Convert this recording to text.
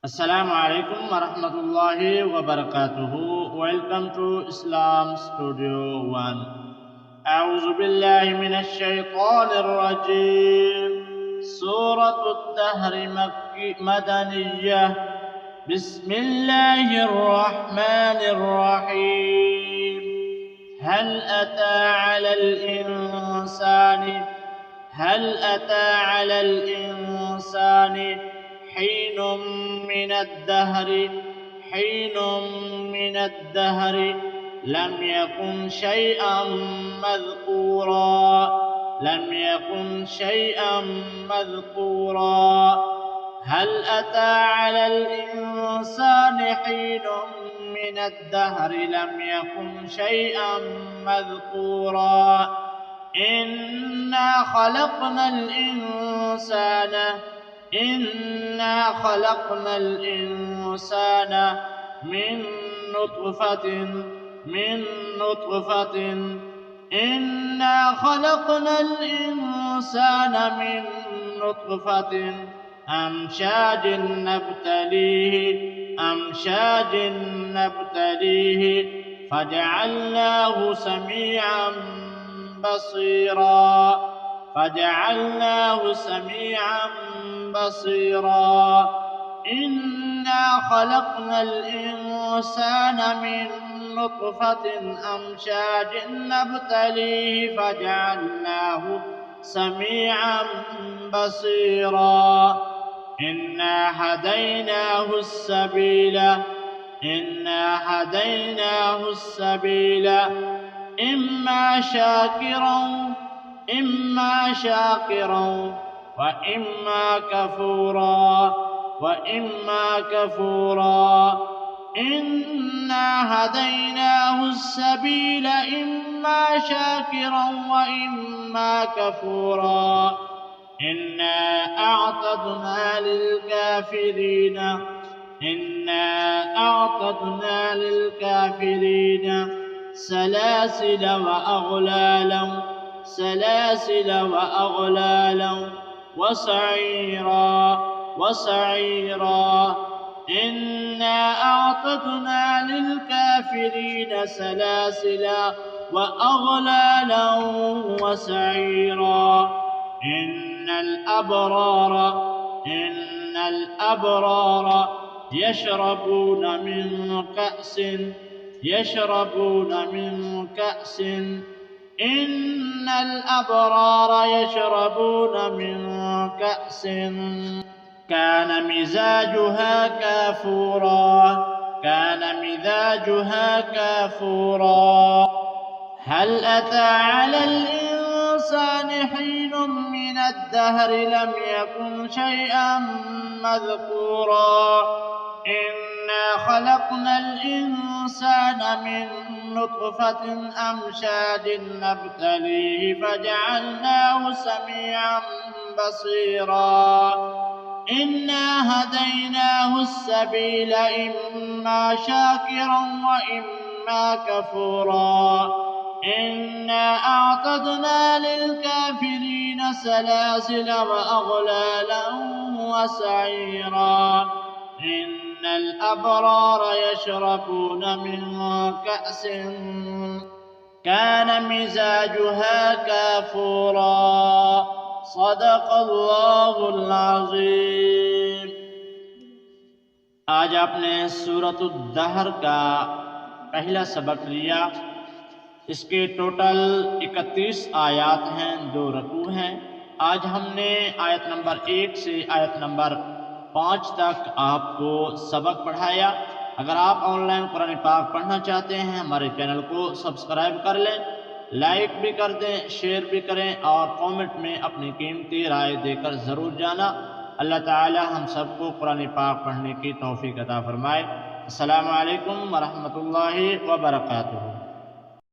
Assalamu alaikum warahmatullahi wabarakatuh. Welcome to Islam Studio One. أعوذ بالله من الشيطان الرجيم. سورة الدهر مدنية. بسم الله الرحمن الرحيم. هل أتى على الإنسان حين من الدهر لم يكن شيئا مذكورا. هل أتى على الإنسان حين من الدهر لم يكن شيئا مذكورا. إنا خلقنا الإنسان من نطفة أمشاج نبتليه فجعلناه سميعا بصيرا. إنا خلقنا الإنسان من نطفة أمشاج نبتليه فجعلناه سميعا بصيرا. إنا هديناه السبيل إما شاكرا وإما كفورا. إنا هديناه السبيل إما شاكرا وإما كفورا. إنا أعتدنا للكافرين سلاسل وأغلالا وسعيرا. إنا أعتدنا للكافرين سلاسل وأغلالا وسعيرا. إن الأبرار يشربون من كأس كان مزاجها كافورا. هل أتى على الإنسان حين من الدهر لم يكن شيئا مذكورا. إنا خلقنا الإنسان من نطفة أمشاج نبتليه فجعلناه سميعا بصيرا. إنا هديناه السبيل إما شاكرا وإما كفورا. إنا أعتدنا للكافرين سلاسل وأغلالا وسعيرا. إن الأبرار يشربون من كأس كان مزاجها كافورا. صدق الله العظيم. आज आपने सूरतुद दहर का पहला सबक लिया। इसके टोटल 31 आयत हैं, 2 रकू हैं। आज हमने आयत नंबर 1 से आयत नंबर 5 तक आपको सबक पढ़ाया। अगर आप ऑनलाइन कुरान पाक पढ़ना चाहते हैं, हमारे चैनल को सब्सक्राइब कर लें, लाइक भी कर दें, शेयर भी करें और कमेंट में अपनी कीमती राय देकर ज़रूर जाना। अल्लाह ताला हम सबको कुरान पाक पढ़ने की तौफीक अता फरमाए। अस्सलामु अलैकुम वरहमतुल्लाहि वबरकातुहू।